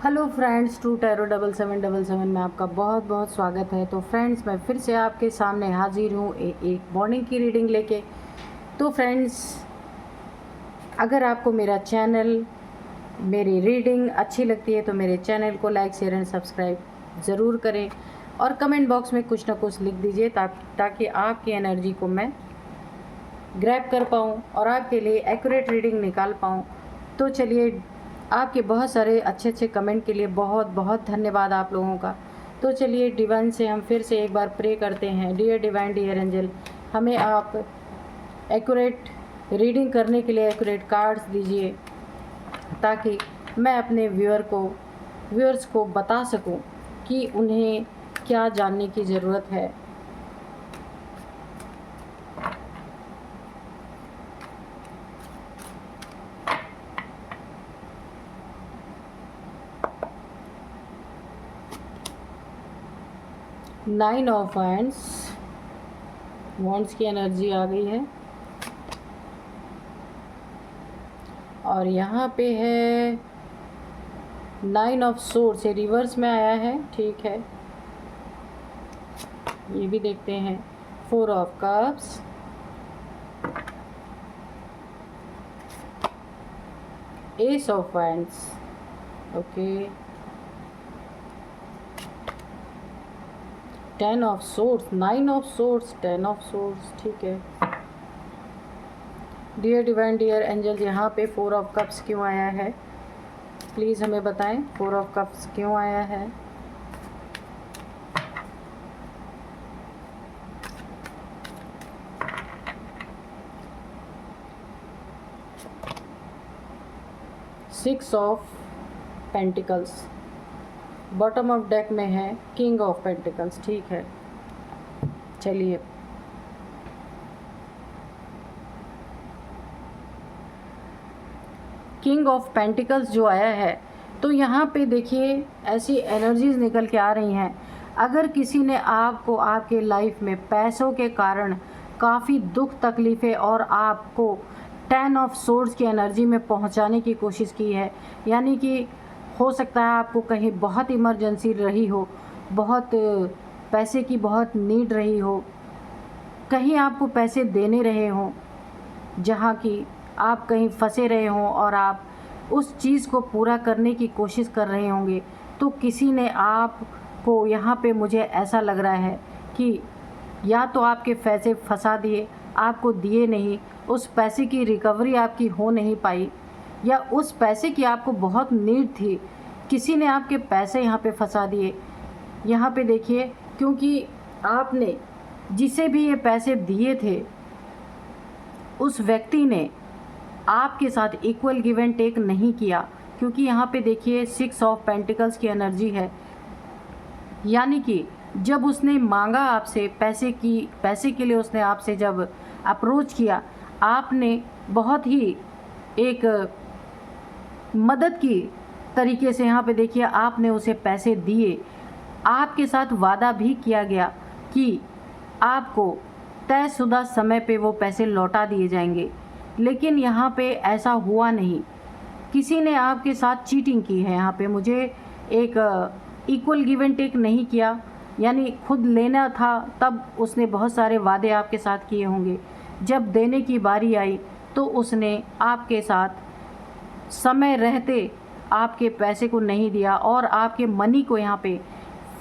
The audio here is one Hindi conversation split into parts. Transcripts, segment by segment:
हेलो फ्रेंड्स, टू टैरो 7777 में आपका बहुत बहुत स्वागत है। तो फ्रेंड्स, मैं फिर से आपके सामने हाजिर हूँ एक मॉर्निंग की रीडिंग लेके। तो फ्रेंड्स, अगर आपको मेरा चैनल, मेरी रीडिंग अच्छी लगती है तो मेरे चैनल को लाइक, शेयर एंड सब्सक्राइब ज़रूर करें और कमेंट बॉक्स में कुछ ना कुछ लिख दीजिए ताकि आपकी एनर्जी को मैं ग्रैब कर पाऊँ और आपके लिए एक्यूरेट रीडिंग निकाल पाऊँ। तो चलिए, आपके बहुत सारे अच्छे अच्छे कमेंट के लिए बहुत बहुत धन्यवाद आप लोगों का। तो चलिए, डिवाइन से हम फिर से एक बार प्रे करते हैं। डियर डिवाइन, डियर एंजल, हमें आप एक्यूरेट रीडिंग करने के लिए एक्यूरेट कार्ड्स दीजिए ताकि मैं अपने व्यूअर्स को बता सकूं कि उन्हें क्या जानने की ज़रूरत है। नाइन ऑफ वॉन्ड्स की एनर्जी आ गई है और यहाँ पे है नाइन ऑफ सोर्ड्स, ये रिवर्स में आया है। ठीक है, ये भी देखते हैं। Four of cups, S of wands, okay, ten of swords, nine of swords, ten of swords. ठीक है डियर डिवाइन, डियर एंजल, यहाँ पे फोर ऑफ कप्स क्यों आया है? प्लीज़ हमें बताएं, फोर ऑफ कप्स क्यों आया है? Six of pentacles, bottom of deck में है किंग ऑफ पेंटिकल्स। ठीक है, चलिए, किंग ऑफ पेंटिकल्स जो आया है, तो यहाँ पे देखिए ऐसी एनर्जीज निकल के आ रही हैं। अगर किसी ने आपको आपके लाइफ में पैसों के कारण काफ़ी दुख तकलीफ़ें और आपको टेन ऑफ सोर्ड्स की एनर्जी में पहुँचाने की कोशिश की है, यानी कि हो सकता है आपको कहीं बहुत इमरजेंसी रही हो, बहुत पैसे की बहुत नीड रही हो, कहीं आपको पैसे देने रहे हों जहाँ की आप कहीं फंसे रहे हों और आप उस चीज़ को पूरा करने की कोशिश कर रहे होंगे। तो किसी ने आपको यहाँ पे, मुझे ऐसा लग रहा है कि या तो आपके पैसे फंसा दिए, आपको दिए नहीं, उस पैसे की रिकवरी आपकी हो नहीं पाई, या उस पैसे की आपको बहुत नीड थी, किसी ने आपके पैसे यहाँ पे फंसा दिए। यहाँ पे देखिए, क्योंकि आपने जिसे भी ये पैसे दिए थे उस व्यक्ति ने आपके साथ इक्वल गिव एंड टेक नहीं किया, क्योंकि यहाँ पे देखिए सिक्स ऑफ पेंटिकल्स की एनर्जी है, यानी कि जब उसने मांगा आपसे पैसे के लिए उसने आपसे जब अप्रोच किया, आपने बहुत ही एक मदद की तरीके से यहाँ पे देखिए आपने उसे पैसे दिए। आपके साथ वादा भी किया गया कि आपको तयशुदा समय पे वो पैसे लौटा दिए जाएंगे, लेकिन यहाँ पे ऐसा हुआ नहीं। किसी ने आपके साथ चीटिंग की है। यहाँ पे मुझे एक इक्वल गिव एंड टेक नहीं किया, यानी खुद लेना था तब उसने बहुत सारे वादे आपके साथ किए होंगे, जब देने की बारी आई तो उसने आपके साथ समय रहते आपके पैसे को नहीं दिया और आपके मनी को यहाँ पे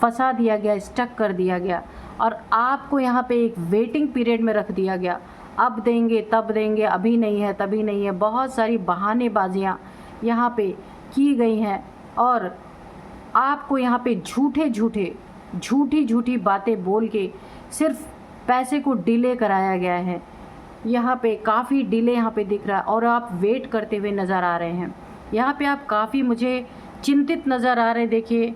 फंसा दिया गया, स्टक कर दिया गया और आपको यहाँ पे एक वेटिंग पीरियड में रख दिया गया। अब देंगे, तब देंगे, अभी नहीं है, तभी नहीं है, बहुत सारी बहानेबाजियाँ यहाँ पे की गई हैं और आपको यहाँ पे झूठी बातें बोल के सिर्फ पैसे को डिले कराया गया है। यहाँ पे काफ़ी डिले यहाँ पे दिख रहा है और आप वेट करते हुए नज़र आ रहे हैं। यहाँ पे आप काफ़ी मुझे चिंतित नज़र आ रहे हैं। देखिए,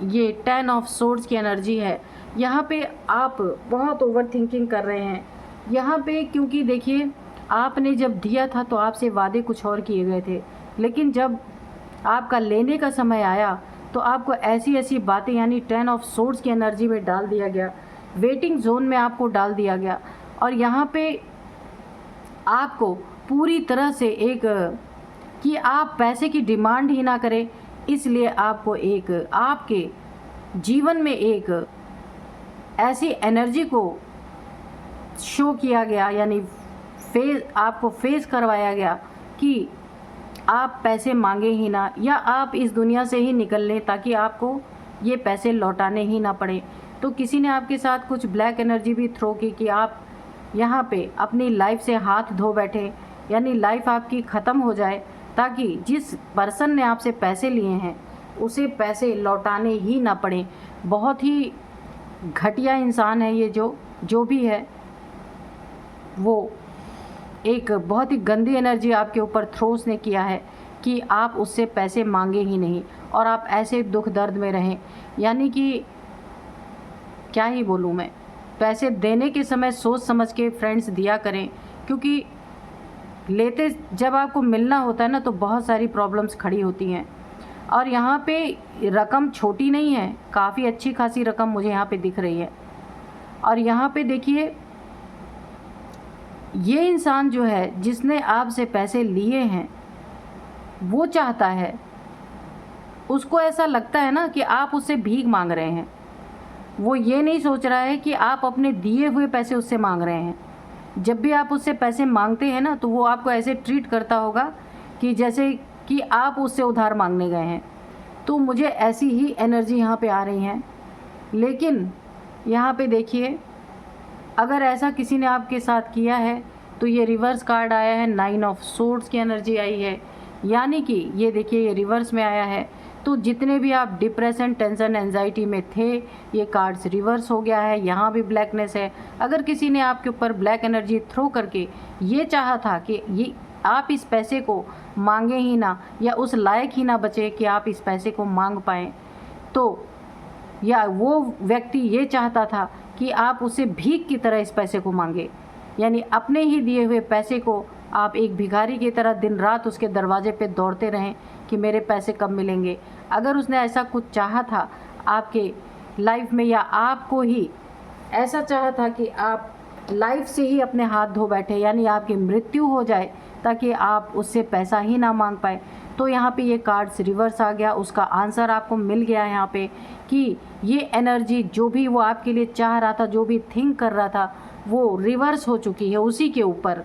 ये टेन ऑफ सोर्ड्स की एनर्जी है। यहाँ पे आप बहुत ओवर थिंकिंग कर रहे हैं यहाँ पे, क्योंकि देखिए आपने जब दिया था तो आपसे वादे कुछ और किए गए थे, लेकिन जब आपका लेने का समय आया तो आपको ऐसी ऐसी बातें, यानी टेन ऑफ सोर्ड्स की एनर्जी में डाल दिया गया, वेटिंग जोन में आपको डाल दिया गया और यहाँ पे आपको पूरी तरह से एक कि आप पैसे की डिमांड ही ना करें, इसलिए आपको एक आपके जीवन में एक ऐसी एनर्जी को शो किया गया, यानी आपको फेस करवाया गया कि आप पैसे मांगे ही ना, या आप इस दुनिया से ही निकल लें ताकि आपको ये पैसे लौटाने ही ना पड़े। तो किसी ने आपके साथ कुछ ब्लैक एनर्जी भी थ्रो की कि आप यहाँ पे अपनी लाइफ से हाथ धो बैठे, यानी लाइफ आपकी ख़त्म हो जाए ताकि जिस पर्सन ने आपसे पैसे लिए हैं उसे पैसे लौटाने ही ना पड़े। बहुत ही घटिया इंसान है ये, जो भी है वो एक बहुत ही गंदी एनर्जी आपके ऊपर थ्रो उसने किया है कि आप उससे पैसे मांगे ही नहीं और आप ऐसे दुख दर्द में रहें। यानी कि क्या ही बोलूँ मैं, पैसे देने के समय सोच समझ के फ्रेंड्स दिया करें, क्योंकि लेते जब आपको मिलना होता है ना तो बहुत सारी प्रॉब्लम्स खड़ी होती हैं। और यहाँ पे रकम छोटी नहीं है, काफ़ी अच्छी खासी रकम मुझे यहाँ पे दिख रही है। और यहाँ पे देखिए, ये इंसान जो है जिसने आपसे पैसे लिए हैं वो चाहता है, उसको ऐसा लगता है ना कि आप उससे भीख मांग रहे हैं। वो ये नहीं सोच रहा है कि आप अपने दिए हुए पैसे उससे मांग रहे हैं। जब भी आप उससे पैसे मांगते हैं ना तो वो आपको ऐसे ट्रीट करता होगा कि जैसे कि आप उससे उधार मांगने गए हैं। तो मुझे ऐसी ही एनर्जी यहाँ पे आ रही है। लेकिन यहाँ पे देखिए, अगर ऐसा किसी ने आपके साथ किया है तो ये रिवर्स कार्ड आया है, 9 ऑफ सोर्ड्स की एनर्जी आई है, यानी कि ये देखिए ये रिवर्स में आया है। तो जितने भी आप डिप्रेशन, टेंशन, एंजाइटी में थे, ये कार्ड्स रिवर्स हो गया है। यहाँ भी ब्लैकनेस है। अगर किसी ने आपके ऊपर ब्लैक एनर्जी थ्रो करके ये चाहा था कि ये आप इस पैसे को मांगे ही ना, या उस लायक ही ना बचे कि आप इस पैसे को मांग पाएँ, तो या वो व्यक्ति ये चाहता था कि आप उसे भीख की तरह इस पैसे को मांगे, यानी अपने ही दिए हुए पैसे को आप एक भिखारी की तरह दिन रात उसके दरवाजे पे दौड़ते रहें कि मेरे पैसे कब मिलेंगे। अगर उसने ऐसा कुछ चाहा था आपके लाइफ में, या आपको ही ऐसा चाहा था कि आप लाइफ से ही अपने हाथ धो बैठे, यानी आपकी मृत्यु हो जाए ताकि आप उससे पैसा ही ना मांग पाए, तो यहाँ पे ये कार्ड्स रिवर्स आ गया। उसका आंसर आपको मिल गया है यहाँ पे कि ये एनर्जी जो भी वो आपके लिए चाह रहा था, जो भी थिंक कर रहा था, वो रिवर्स हो चुकी है उसी के ऊपर।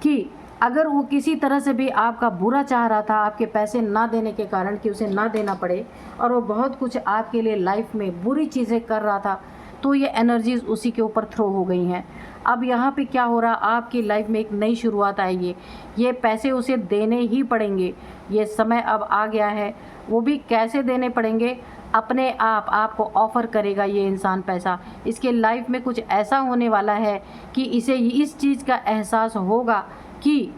कि अगर वो किसी तरह से भी आपका बुरा चाह रहा था आपके पैसे ना देने के कारण, कि उसे ना देना पड़े, और वो बहुत कुछ आपके लिए लाइफ में बुरी चीज़ें कर रहा था, तो ये एनर्जीज उसी के ऊपर थ्रो हो गई हैं। अब यहाँ पे क्या हो रहा, आपकी लाइफ में एक नई शुरुआत आएगी। ये पैसे उसे देने ही पड़ेंगे, ये समय अब आ गया है। वो भी कैसे देने पड़ेंगे, अपने आप आपको ऑफ़र करेगा ये इंसान पैसा। इसके लाइफ में कुछ ऐसा होने वाला है कि इसे इस चीज़ का एहसास होगा कि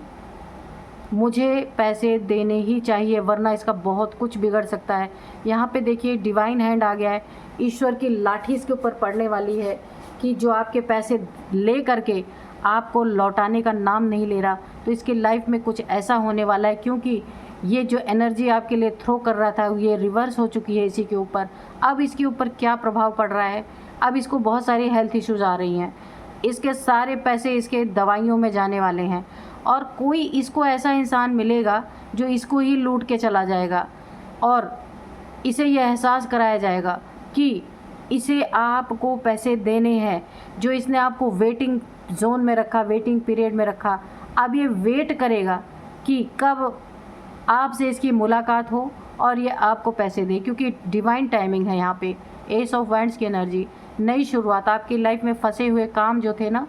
मुझे पैसे देने ही चाहिए, वरना इसका बहुत कुछ बिगड़ सकता है। यहाँ पे देखिए डिवाइन हैंड आ गया है, ईश्वर की लाठी इसके ऊपर पड़ने वाली है कि जो आपके पैसे ले करके आपको लौटाने का नाम नहीं ले रहा, तो इसकी लाइफ में कुछ ऐसा होने वाला है, क्योंकि ये जो एनर्जी आपके लिए थ्रो कर रहा था ये रिवर्स हो चुकी है इसी के ऊपर। अब इसके ऊपर क्या प्रभाव पड़ रहा है, अब इसको बहुत सारी हेल्थ इश्यूज़ आ रही हैं, इसके सारे पैसे इसके दवाइयों में जाने वाले हैं, और कोई इसको ऐसा इंसान मिलेगा जो इसको ही लूट के चला जाएगा, और इसे यह एहसास कराया जाएगा कि इसे आपको पैसे देने हैं। जो इसने आपको वेटिंग जोन में रखा, वेटिंग पीरियड में रखा, अब ये वेट करेगा कि कब आपसे इसकी मुलाकात हो और ये आपको पैसे दे, क्योंकि डिवाइन टाइमिंग है यहाँ पे। एस ऑफ वैंड्स की एनर्जी, नई शुरुआत। आपकी लाइफ में फंसे हुए काम जो थे ना,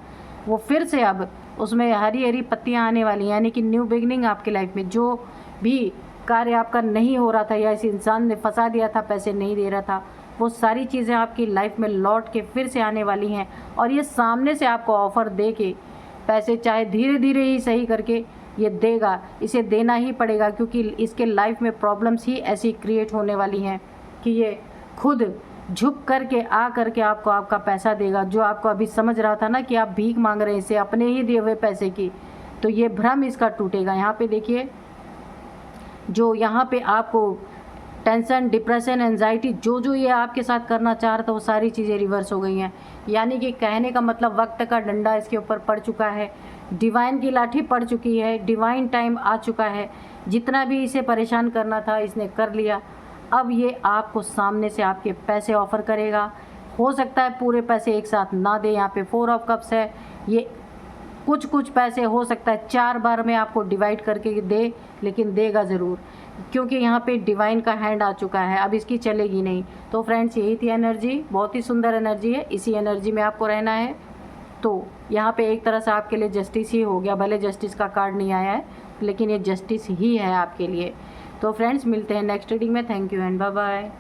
वो फिर से अब उसमें हरी हरी पत्तियाँ आने वाली हैं, यानी कि न्यू बिगनिंग आपकी लाइफ में। जो भी कार्य आपका नहीं हो रहा था, या इस इंसान ने फंसा दिया था, पैसे नहीं दे रहा था, वो सारी चीज़ें आपकी लाइफ में लौट के फिर से आने वाली हैं। और ये सामने से आपको ऑफ़र दे के पैसे, चाहे धीरे धीरे ही सही करके ये देगा, इसे देना ही पड़ेगा, क्योंकि इसके लाइफ में प्रॉब्लम्स ही ऐसी क्रिएट होने वाली हैं कि ये खुद झुक करके आ करके आपको आपका पैसा देगा। जो आपको अभी समझ रहा था ना कि आप भीख मांग रहे हैं इसे अपने ही दिए हुए पैसे की, तो ये भ्रम इसका टूटेगा। यहाँ पे देखिए, जो यहाँ पे आपको टेंशन, डिप्रेशन, एंजाइटी, जो ये आपके साथ करना चाह रहा था, वो सारी चीज़ें रिवर्स हो गई हैं। यानी कि कहने का मतलब वक्त का डंडा इसके ऊपर पड़ चुका है। डिवाइन की लाठी पड़ चुकी है, डिवाइन टाइम आ चुका है। जितना भी इसे परेशान करना था इसने कर लिया। अब ये आपको सामने से आपके पैसे ऑफ़र करेगा। हो सकता है पूरे पैसे एक साथ ना दे, यहाँ पे 4 ऑफ कप्स है। ये कुछ पैसे हो सकता है 4 बार में आपको डिवाइड करके दे, लेकिन देगा ज़रूर, क्योंकि यहाँ पे डिवाइन का हैंड आ चुका है। अब इसकी चलेगी नहीं। तो फ्रेंड्स, यही थी एनर्जी, बहुत ही सुंदर एनर्जी है। इसी एनर्जी में आपको रहना है। तो यहाँ पे एक तरह से आपके लिए जस्टिस ही हो गया, भले जस्टिस का कार्ड नहीं आया है, लेकिन ये जस्टिस ही है आपके लिए। तो फ्रेंड्स, मिलते हैं नेक्स्ट रीडिंग में। Thank you and bye bye.